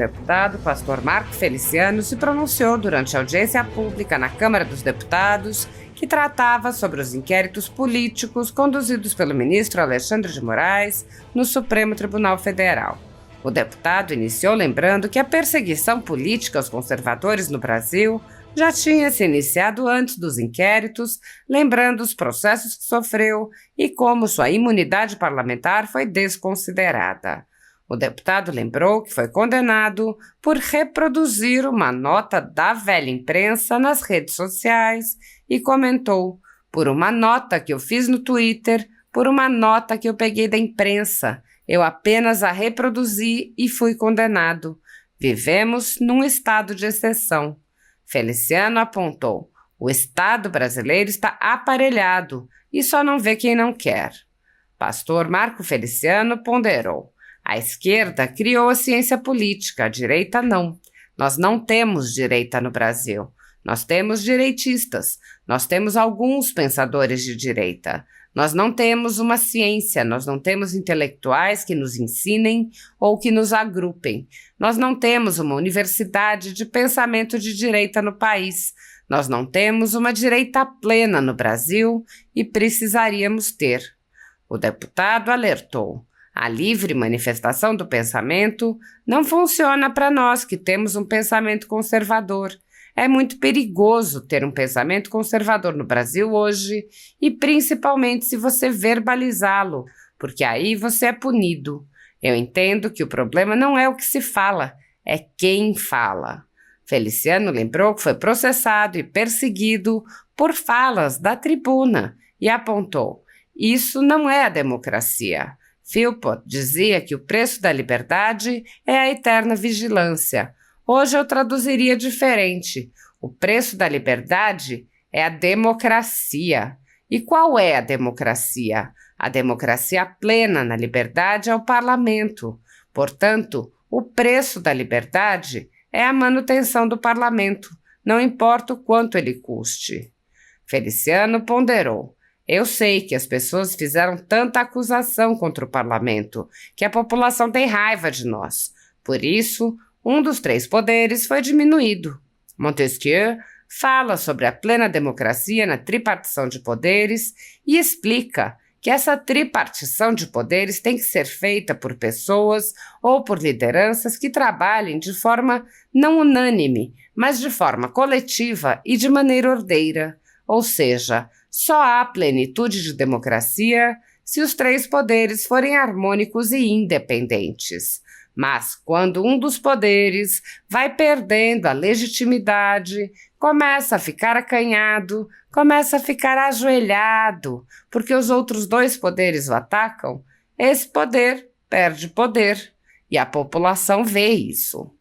deputado pastor Marco Feliciano se pronunciou durante a audiência pública na Câmara dos Deputados, que tratava sobre os inquéritos políticos conduzidos pelo ministro Alexandre de Moraes no Supremo Tribunal Federal. O deputado iniciou lembrando que a perseguição política aos conservadores no Brasil já tinha se iniciado antes dos inquéritos, lembrando os processos que sofreu e como sua imunidade parlamentar foi desconsiderada. O deputado lembrou que foi condenado por reproduzir uma nota da velha imprensa nas redes sociais e comentou: por uma nota que eu fiz no Twitter, por uma nota que eu peguei da imprensa, eu apenas a reproduzi e fui condenado. Vivemos num estado de exceção. Feliciano apontou: o Estado brasileiro está aparelhado e só não vê quem não quer. Pastor Marco Feliciano ponderou: a esquerda criou a ciência política, a direita não. Nós não temos direita no Brasil. Nós temos direitistas, nós temos alguns pensadores de direita. Nós não temos uma ciência, nós não temos intelectuais que nos ensinem ou que nos agrupem. Nós não temos uma universidade de pensamento de direita no país. Nós não temos uma direita plena no Brasil e precisaríamos ter. O deputado alertou: a livre manifestação do pensamento não funciona para nós que temos um pensamento conservador. É muito perigoso ter um pensamento conservador no Brasil hoje e principalmente se você verbalizá-lo, porque aí você é punido. Eu entendo que o problema não é o que se fala, é quem fala. Feliciano lembrou que foi processado e perseguido por falas da tribuna e apontou: isso não é a democracia. Philpott dizia que o preço da liberdade é a eterna vigilância. Hoje eu traduziria diferente. O preço da liberdade é a democracia. E qual é a democracia? A democracia plena na liberdade é o parlamento. Portanto, o preço da liberdade é a manutenção do parlamento, não importa o quanto ele custe. Feliciano ponderou: eu sei que as pessoas fizeram tanta acusação contra o parlamento, que a população tem raiva de nós. Por isso, um dos 3 poderes foi diminuído. Montesquieu fala sobre a plena democracia na tripartição de poderes e explica que essa tripartição de poderes tem que ser feita por pessoas ou por lideranças que trabalhem de forma não unânime, mas de forma coletiva e de maneira ordeira. Ou seja, só há plenitude de democracia se os 3 poderes forem harmônicos e independentes. Mas quando um dos poderes vai perdendo a legitimidade, começa a ficar acanhado, começa a ficar ajoelhado, porque os outros 2 poderes o atacam, esse poder perde poder, e a população vê isso.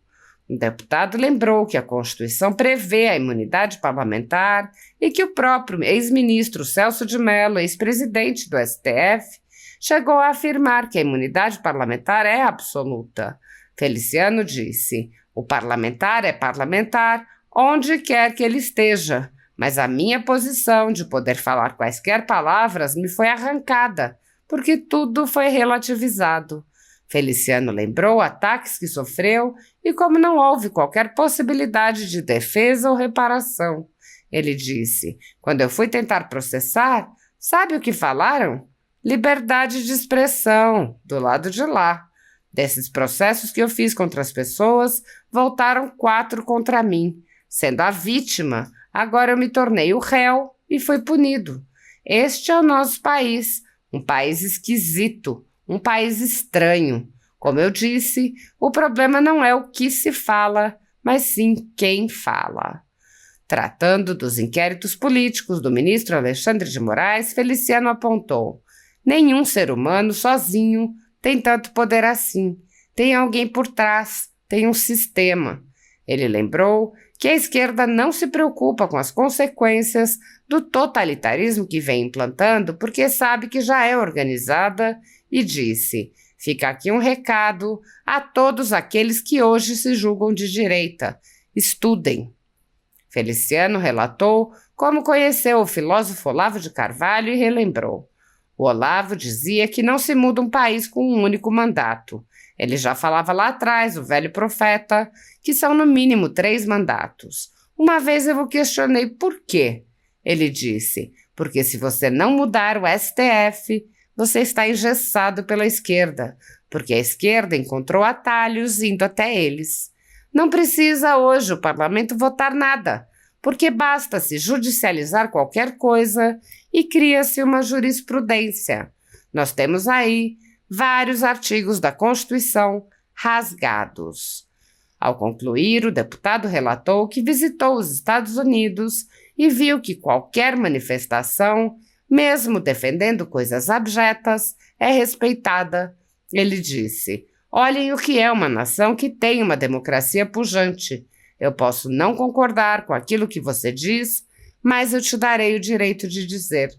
O deputado lembrou que a Constituição prevê a imunidade parlamentar e que o próprio ex-ministro Celso de Mello, ex-presidente do STF, chegou a afirmar que a imunidade parlamentar é absoluta. Feliciano disse: o parlamentar é parlamentar onde quer que ele esteja, mas a minha posição de poder falar quaisquer palavras me foi arrancada, porque tudo foi relativizado. Feliciano lembrou ataques que sofreu e como não houve qualquer possibilidade de defesa ou reparação. Ele disse: quando eu fui tentar processar, sabe o que falaram? Liberdade de expressão, do lado de lá. Desses processos que eu fiz contra as pessoas, voltaram 4 contra mim. Sendo a vítima, agora eu me tornei o réu e fui punido. Este é o nosso país, um país esquisito, um país estranho. Como eu disse, o problema não é o que se fala, mas sim quem fala. Tratando dos inquéritos políticos do ministro Alexandre de Moraes, Feliciano apontou: nenhum ser humano sozinho tem tanto poder assim. Tem alguém por trás, tem um sistema. Ele lembrou que a esquerda não se preocupa com as consequências do totalitarismo que vem implantando porque sabe que já é organizada e disse: fica aqui um recado a todos aqueles que hoje se julgam de direita. Estudem. Feliciano relatou como conheceu o filósofo Olavo de Carvalho e relembrou: O Olavo dizia que não se muda um país com um único mandato. Ele já falava lá atrás, o velho profeta, que são no mínimo 3 mandatos. Uma vez eu o questionei por quê. Ele disse, porque se você não mudar o STF, você está engessado pela esquerda, porque a esquerda encontrou atalhos indo até eles. Não precisa hoje o parlamento votar nada, porque basta se judicializar qualquer coisa e cria-se uma jurisprudência. Nós temos aí vários artigos da Constituição rasgados. Ao concluir, o deputado relatou que visitou os Estados Unidos e viu que qualquer manifestação, mesmo defendendo coisas abjetas, é respeitada. Ele disse, olhem o que é uma nação que tem uma democracia pujante. Eu posso não concordar com aquilo que você diz, mas eu te darei o direito de dizer.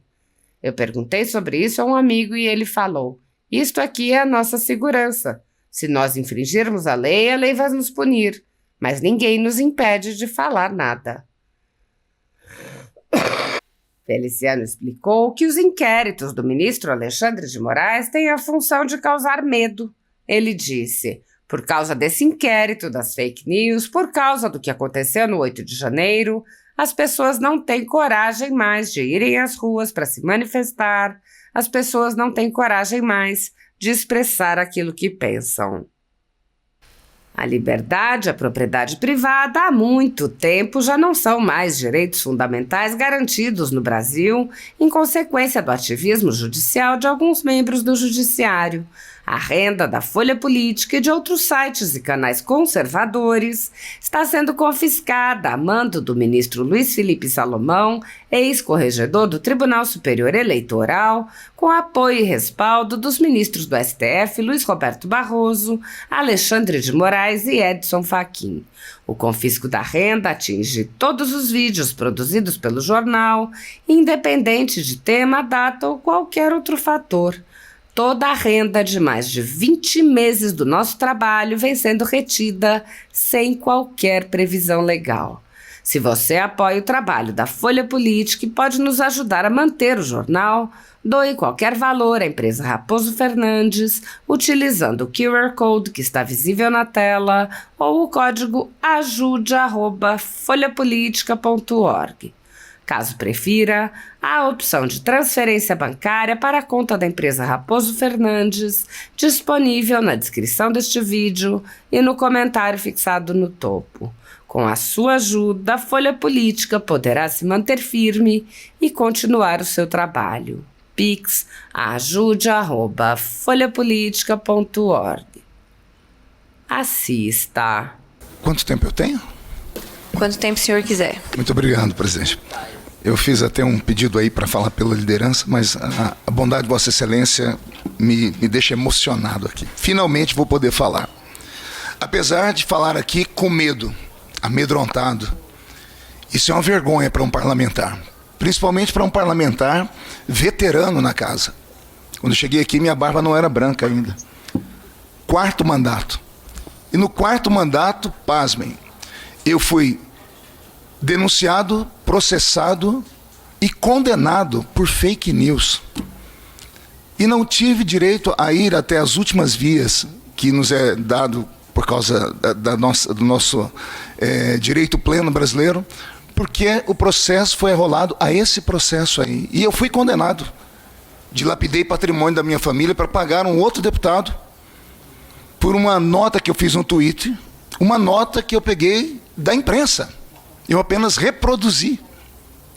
Eu perguntei sobre isso a um amigo e ele falou, isto aqui é a nossa segurança. Se nós infringirmos a lei vai nos punir, mas ninguém nos impede de falar nada. Feliciano explicou que os inquéritos do ministro Alexandre de Moraes têm a função de causar medo. Ele disse, por causa desse inquérito das fake news, por causa do que aconteceu no 8 de janeiro, as pessoas não têm coragem mais de irem às ruas para se manifestar, as pessoas não têm coragem mais de expressar aquilo que pensam. A liberdade e a propriedade privada há muito tempo já não são mais direitos fundamentais garantidos no Brasil, em consequência do ativismo judicial de alguns membros do judiciário. A renda da Folha Política e de outros sites e canais conservadores está sendo confiscada a mando do ministro Luiz Felipe Salomão, ex-corregedor do Tribunal Superior Eleitoral, com apoio e respaldo dos ministros do STF Luiz Roberto Barroso, Alexandre de Moraes e Edson Fachin. O confisco da renda atinge todos os vídeos produzidos pelo jornal, independente de tema, data ou qualquer outro fator. Toda a renda de mais de 20 meses do nosso trabalho vem sendo retida sem qualquer previsão legal. Se você apoia o trabalho da Folha Política e pode nos ajudar a manter o jornal, doe qualquer valor à empresa Raposo Fernandes, utilizando o QR Code que está visível na tela ou o código ajude@folhapolitica.org. Caso prefira, há a opção de transferência bancária para a conta da empresa Raposo Fernandes, disponível na descrição deste vídeo e no comentário fixado no topo. Com a sua ajuda, a Folha Política poderá se manter firme e continuar o seu trabalho. Pix ajude@folhapolitica.org. Assista. Quanto tempo eu tenho? Quanto tempo o senhor quiser. Muito obrigado, presidente. Eu fiz até um pedido aí para falar pela liderança, mas a bondade de Vossa Excelência me deixa emocionado aqui. Finalmente vou poder falar. Apesar de falar aqui com medo, amedrontado, isso é uma vergonha para um parlamentar. Principalmente para um parlamentar veterano na casa. Quando eu cheguei aqui, minha barba não era branca ainda. 4º mandato. E no 4º mandato, pasmem, eu fui denunciado, processado e condenado por fake news. E não tive direito a ir até as últimas vias que nos é dado por causa do nosso direito pleno brasileiro, porque o processo foi arrolado a esse processo aí. E eu fui condenado. Dilapidei patrimônio da minha família para pagar um outro deputado por uma nota que eu fiz no Twitter, uma nota que eu peguei da imprensa. Eu apenas reproduzi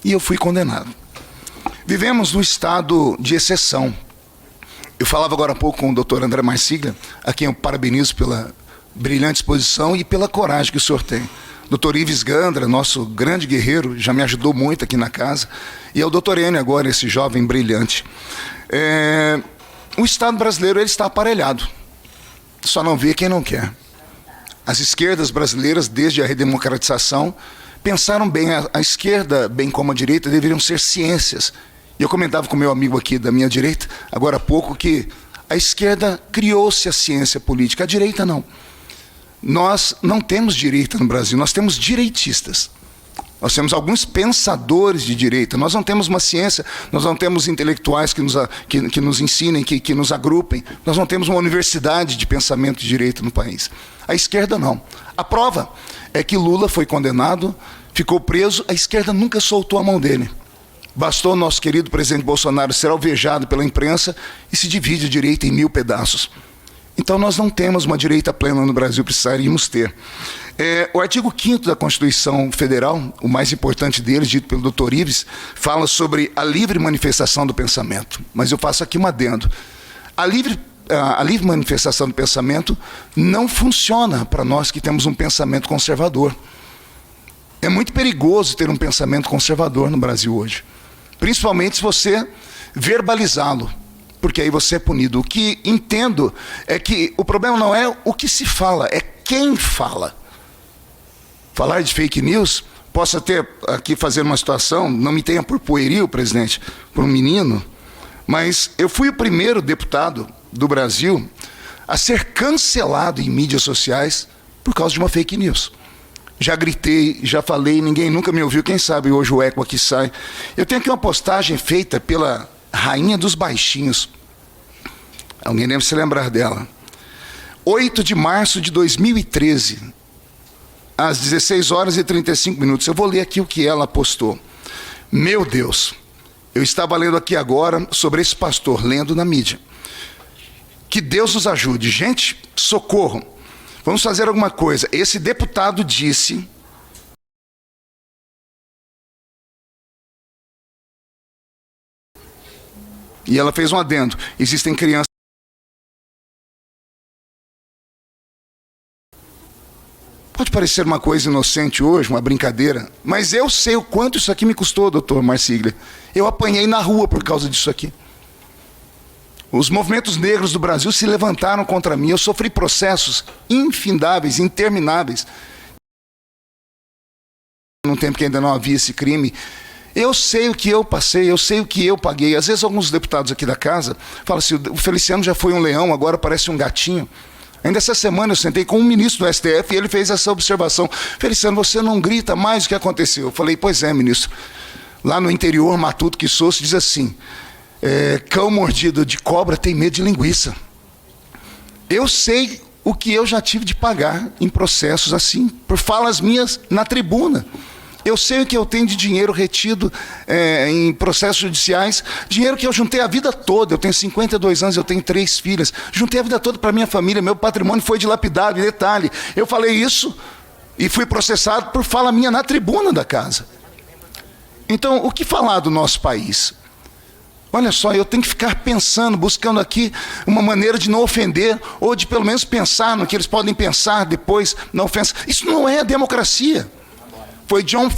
e eu fui condenado. Vivemos num estado de exceção. Eu falava agora há pouco com o doutor André Marsiglia, a quem eu parabenizo pela brilhante exposição e pela coragem que o senhor tem. Doutor Ives Gandra, nosso grande guerreiro, já me ajudou muito aqui na casa. E é o doutor Enio agora, esse jovem brilhante. O Estado brasileiro ele está aparelhado. Só não vê quem não quer. As esquerdas brasileiras, desde a redemocratização, pensaram bem, a esquerda, bem como a direita, deveriam ser ciências. E eu comentava com meu amigo aqui da minha direita, agora há pouco, que a esquerda criou-se a ciência política, a direita não. Nós não temos direita no Brasil, nós temos direitistas. Nós temos alguns pensadores de direita. Nós não temos uma ciência, nós não temos intelectuais que nos ensinem, que nos agrupem. Nós não temos uma universidade de pensamento de direita no país. A esquerda não. A prova é que Lula foi condenado, ficou preso, a esquerda nunca soltou a mão dele. Bastou o nosso querido presidente Bolsonaro ser alvejado pela imprensa e se divide a direita em 1000 pedaços. Então nós não temos uma direita plena no Brasil, precisaríamos ter. O artigo 5º da Constituição Federal, o mais importante deles, dito pelo Dr. Ives, fala sobre a livre manifestação do pensamento. Mas eu faço aqui um adendo. A livre manifestação do pensamento não funciona para nós que temos um pensamento conservador. É muito perigoso ter um pensamento conservador no Brasil hoje. Principalmente se você verbalizá-lo, porque aí você é punido. O que entendo é que o problema não é o que se fala, é quem fala. Falar de fake news, posso até aqui fazer uma situação, não me tenha por pueril, presidente, por um menino, mas eu fui o primeiro deputado do Brasil a ser cancelado em mídias sociais por causa de uma fake news. Já gritei, já falei, ninguém nunca me ouviu, quem sabe hoje o eco aqui sai. Eu tenho aqui uma postagem feita pela Rainha dos Baixinhos. Alguém deve se lembrar dela. 8 de março de 2013, às 16h35. Eu vou ler aqui o que ela postou. Meu Deus, eu estava lendo aqui agora sobre esse pastor, lendo na mídia. Que Deus nos ajude. Gente, socorro. Vamos fazer alguma coisa. Esse deputado disse... E ela fez um adendo. Existem crianças... Pode parecer uma coisa inocente hoje, uma brincadeira, mas eu sei o quanto isso aqui me custou, doutor Marsiglia. Eu apanhei na rua por causa disso aqui. Os movimentos negros do Brasil se levantaram contra mim. Eu sofri processos infindáveis, intermináveis. Num tempo que ainda não havia esse crime. Eu sei o que eu passei, eu sei o que eu paguei. Às vezes alguns deputados aqui da casa falam assim, o Feliciano já foi um leão, agora parece um gatinho. Ainda essa semana eu sentei com um ministro do STF e ele fez essa observação. Feliciano, você não grita mais o que aconteceu. Eu falei, pois é, ministro. Lá no interior, matuto que sou, se diz assim, cão mordido de cobra tem medo de linguiça. Eu sei o que eu já tive de pagar em processos assim, por falas minhas na tribuna. Eu sei o que eu tenho de dinheiro retido em processos judiciais, dinheiro que eu juntei a vida toda. Eu tenho 52 anos, eu tenho 3 filhas. Juntei a vida toda para minha família, meu patrimônio foi dilapidado. E detalhe, eu falei isso e fui processado por fala minha na tribuna da casa. Então, o que falar do nosso país? Olha só, eu tenho que ficar pensando, buscando aqui uma maneira de não ofender, ou de pelo menos pensar no que eles podem pensar depois na ofensa. Isso não é democracia. Foi John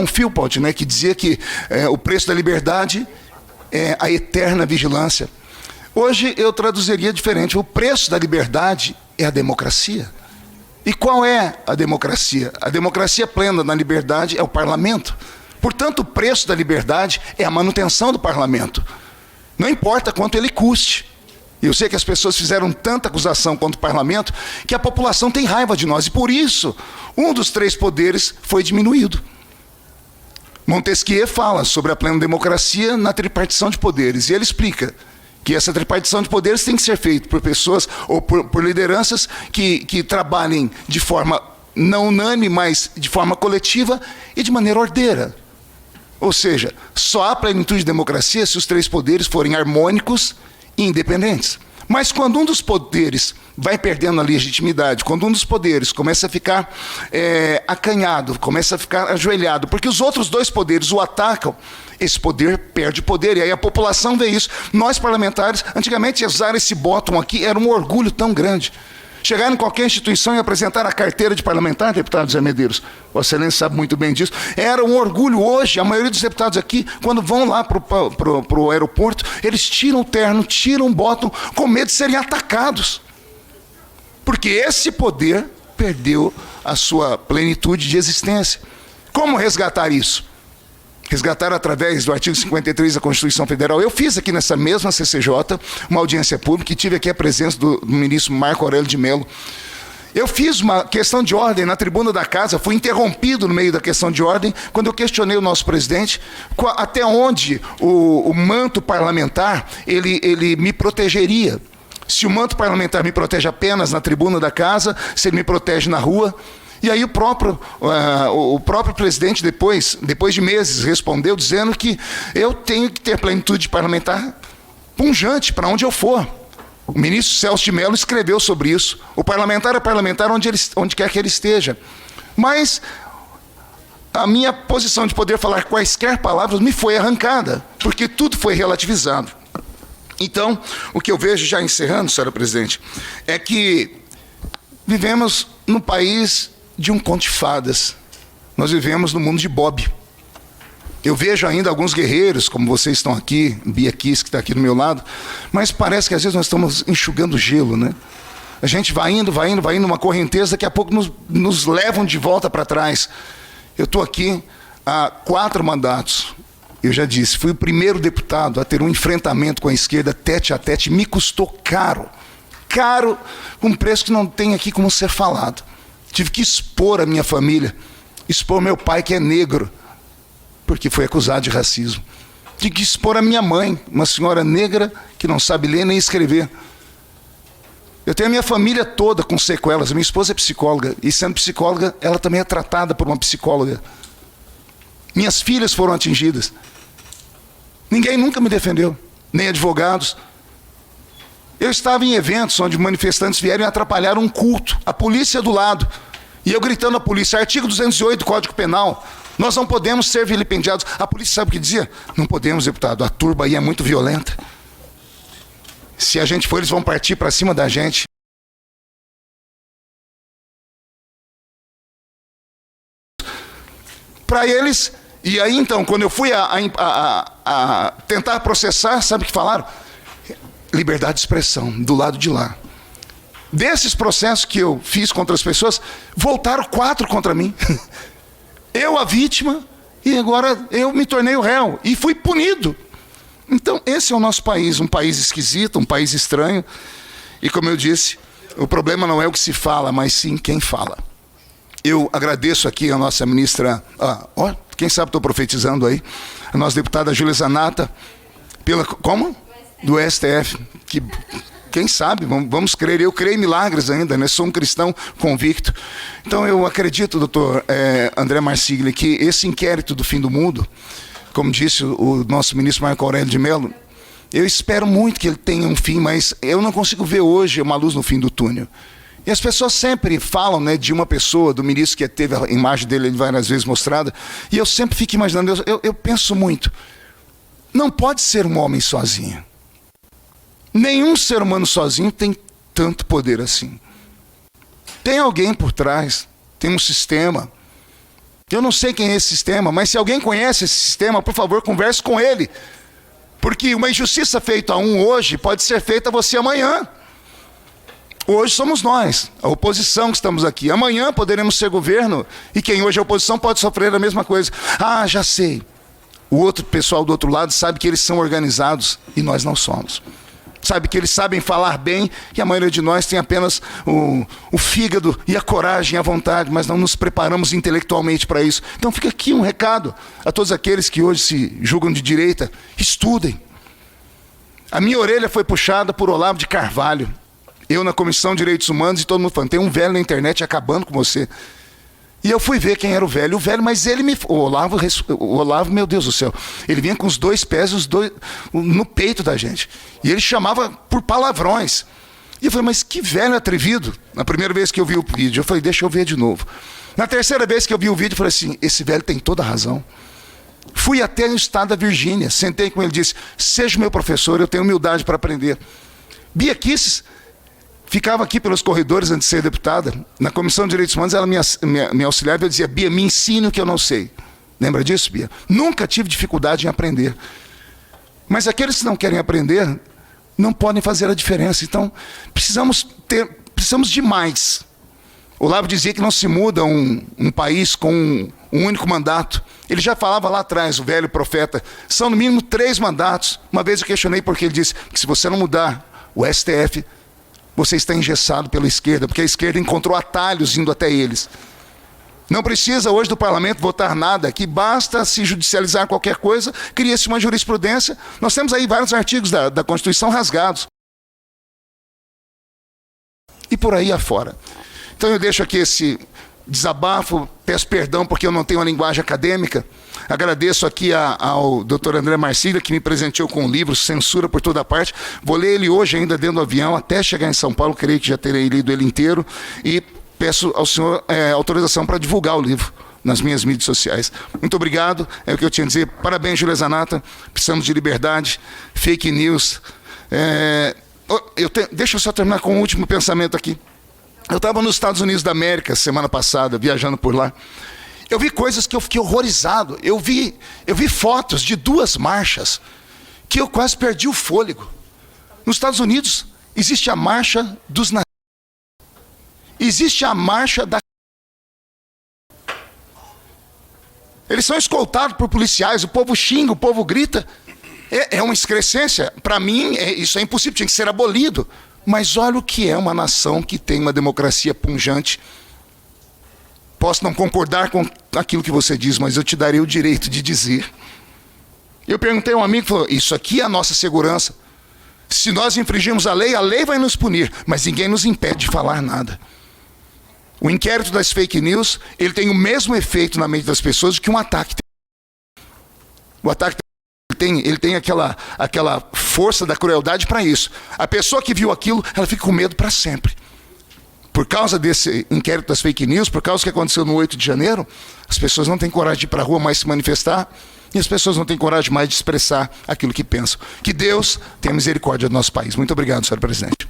Philpott, né, que dizia que o preço da liberdade é a eterna vigilância. Hoje eu traduziria diferente. O preço da liberdade é a democracia. E qual é a democracia? A democracia plena na liberdade é o parlamento. Portanto, o preço da liberdade é a manutenção do parlamento. Não importa quanto ele custe. Eu sei que as pessoas fizeram tanta acusação contra o parlamento que a população tem raiva de nós. E por isso, um dos 3 poderes foi diminuído. Montesquieu fala sobre a plena democracia na tripartição de poderes. E ele explica que essa tripartição de poderes tem que ser feita por pessoas ou por lideranças que trabalhem de forma não unânime, mas de forma coletiva e de maneira ordeira. Ou seja, só há plenitude de democracia se os 3 poderes forem harmônicos e independentes. Mas quando um dos poderes vai perdendo a legitimidade, quando um dos poderes começa a ficar acanhado, começa a ficar ajoelhado, porque os outros 2 poderes o atacam, esse poder perde poder, e aí a população vê isso. Nós parlamentares, antigamente usar esse botão aqui era um orgulho tão grande. Chegar em qualquer instituição e apresentar a carteira de parlamentar, deputado Zé Medeiros, Vossa Excelência sabe muito bem disso, era um orgulho. Hoje, a maioria dos deputados aqui, quando vão lá para o aeroporto, eles tiram o terno, tiram o botão, com medo de serem atacados. Porque esse poder perdeu a sua plenitude de existência. Como resgatar isso? Resgatar através do artigo 53 da Constituição Federal. Eu fiz aqui nessa mesma CCJ uma audiência pública e tive aqui a presença do ministro Marco Aurélio de Mello. Eu fiz uma questão de ordem na tribuna da casa, fui interrompido no meio da questão de ordem, quando eu questionei o nosso presidente, até onde o manto parlamentar, ele me protegeria. Se o manto parlamentar me protege apenas na tribuna da casa, se ele me protege na rua. E aí o próprio presidente, depois de meses, respondeu dizendo que eu tenho que ter plenitude parlamentar punjante para onde eu for. O ministro Celso de Mello escreveu sobre isso. O parlamentar é parlamentar onde quer que ele esteja. Mas a minha posição de poder falar quaisquer palavras me foi arrancada, porque tudo foi relativizado. Então, o que eu vejo, já encerrando, senhora presidente, é que vivemos num país de um conto de fadas. Nós vivemos no mundo de Bob. Eu vejo ainda alguns guerreiros, como vocês estão aqui, Bia Kiss, que está aqui do meu lado, mas parece que às vezes nós estamos enxugando gelo, né? A gente vai indo numa correnteza, daqui a pouco nos levam de volta para trás. Eu estou aqui há 4 mandatos. Eu já disse, fui o primeiro deputado a ter um enfrentamento com a esquerda tete a tete. Me custou caro. Caro, com um preço que não tem aqui como ser falado. Tive que expor a minha família, expor meu pai, que é negro, porque foi acusado de racismo. Tive que expor a minha mãe, uma senhora negra que não sabe ler nem escrever. Eu tenho a minha família toda com sequelas. Minha esposa é psicóloga, e sendo psicóloga, ela também é tratada por uma psicóloga. Minhas filhas foram atingidas. Ninguém nunca me defendeu, nem advogados. Eu estava em eventos onde manifestantes vieram e atrapalharam um culto, a polícia do lado, e eu gritando à polícia, artigo 208 do Código Penal, nós não podemos ser vilipendiados. A polícia sabe o que dizia? Não podemos, deputado, a turba aí é muito violenta. Se a gente for, eles vão partir para cima da gente. Para eles, e aí então, quando eu fui a tentar processar, sabe o que falaram? Liberdade de expressão, do lado de lá. Desses processos que eu fiz contra as pessoas, voltaram 4 contra mim. Eu a vítima, e agora eu me tornei o réu, e fui punido. Então, esse é o nosso país, um país esquisito, um país estranho. E como eu disse, o problema não é o que se fala, mas sim quem fala. Eu agradeço aqui a nossa ministra, quem sabe estou profetizando aí, a nossa deputada Júlia Zanata, pela... Como? Do STF, que quem sabe, vamos crer, eu creio em milagres ainda, né? Sou um cristão convicto. Então eu acredito, doutor André Marsiglia, que esse inquérito do fim do mundo, como disse o nosso ministro Marco Aurélio de Mello, eu espero muito que ele tenha um fim, mas eu não consigo ver hoje uma luz no fim do túnel. E as pessoas sempre falam, né, de uma pessoa, do ministro que teve a imagem dele várias vezes mostrada, e eu sempre fico imaginando, eu penso muito, não pode ser um homem sozinho. Nenhum ser humano sozinho tem tanto poder assim. Tem alguém por trás, tem um sistema. Eu não sei quem é esse sistema, mas se alguém conhece esse sistema, por favor, converse com ele. Porque uma injustiça feita a um hoje pode ser feita a você amanhã. Hoje somos nós, a oposição que estamos aqui. Amanhã poderemos ser governo e quem hoje é oposição pode sofrer a mesma coisa. Ah, já sei. O outro pessoal do outro lado sabe que eles são organizados e nós não somos. Sabe que eles sabem falar bem e a maioria de nós tem apenas o fígado e a coragem, a vontade, mas não nos preparamos intelectualmente para isso. Então fica aqui um recado a todos aqueles que hoje se julgam de direita: estudem. A minha orelha foi puxada por Olavo de Carvalho. Eu na Comissão de Direitos Humanos e todo mundo falando, tem um velho na internet acabando com você. E eu fui ver quem era o velho, mas ele o Olavo, meu Deus do céu, ele vinha com os 2 pés no peito da gente. E ele chamava por palavrões. E eu falei, mas que velho atrevido. Na primeira vez que eu vi o vídeo, eu falei, deixa eu ver de novo. Na terceira vez que eu vi o vídeo, eu falei assim, esse velho tem toda a razão. Fui até o estado da Virgínia, sentei com ele e disse, seja meu professor, eu tenho humildade para aprender. Bia Kicis ficava aqui pelos corredores antes de ser deputada. Na Comissão de Direitos Humanos, ela me auxiliava e eu dizia, Bia, me ensine o que eu não sei. Lembra disso, Bia? Nunca tive dificuldade em aprender. Mas aqueles que não querem aprender, não podem fazer a diferença. Então, precisamos de mais. Olavo dizia que não se muda um país com um único mandato. Ele já falava lá atrás, o velho profeta, são no mínimo 3 mandatos. Uma vez eu questionei porque ele disse que se você não mudar o STF, você está engessado pela esquerda, porque a esquerda encontrou atalhos indo até eles. Não precisa hoje do parlamento votar nada, que basta se judicializar qualquer coisa, cria-se uma jurisprudência. Nós temos aí vários artigos da Constituição rasgados. E por aí afora. Então eu deixo aqui esse desabafo, peço perdão porque eu não tenho uma linguagem acadêmica. Agradeço aqui ao Dr. André Marcília, que me presenteou com um livro, Censura por Toda Parte. Vou ler ele hoje ainda dentro do avião, até chegar em São Paulo, creio que já terei lido ele inteiro. E peço ao senhor autorização para divulgar o livro nas minhas mídias sociais. Muito obrigado, é o que eu tinha a dizer. Parabéns, Júlia Zanatta. Precisamos de liberdade, fake news. Deixa eu só terminar com um último pensamento aqui. Eu estava nos Estados Unidos da América semana passada, viajando por lá. Eu vi coisas que eu fiquei horrorizado. Eu vi fotos de 2 marchas que eu quase perdi o fôlego. Nos Estados Unidos existe a marcha dos nazistas. Existe a marcha da... Eles são escoltados por policiais, o povo xinga, o povo grita. É uma excrescência. Para mim, isso é impossível, tinha que ser abolido. Mas olha o que é uma nação que tem uma democracia pujante. Posso não concordar com aquilo que você diz, mas eu te darei o direito de dizer. Eu perguntei a um amigo, falou, isso aqui é a nossa segurança. Se nós infringirmos a lei vai nos punir, mas ninguém nos impede de falar nada. O inquérito das fake news, ele tem o mesmo efeito na mente das pessoas do que um ataque. O ataque ele tem aquela força da crueldade para isso. A pessoa que viu aquilo, ela fica com medo para sempre. Por causa desse inquérito das fake news, por causa do que aconteceu no 8 de janeiro, as pessoas não têm coragem de ir para a rua mais se manifestar, e as pessoas não têm coragem mais de expressar aquilo que pensam. Que Deus tenha misericórdia do nosso país. Muito obrigado, senhor presidente.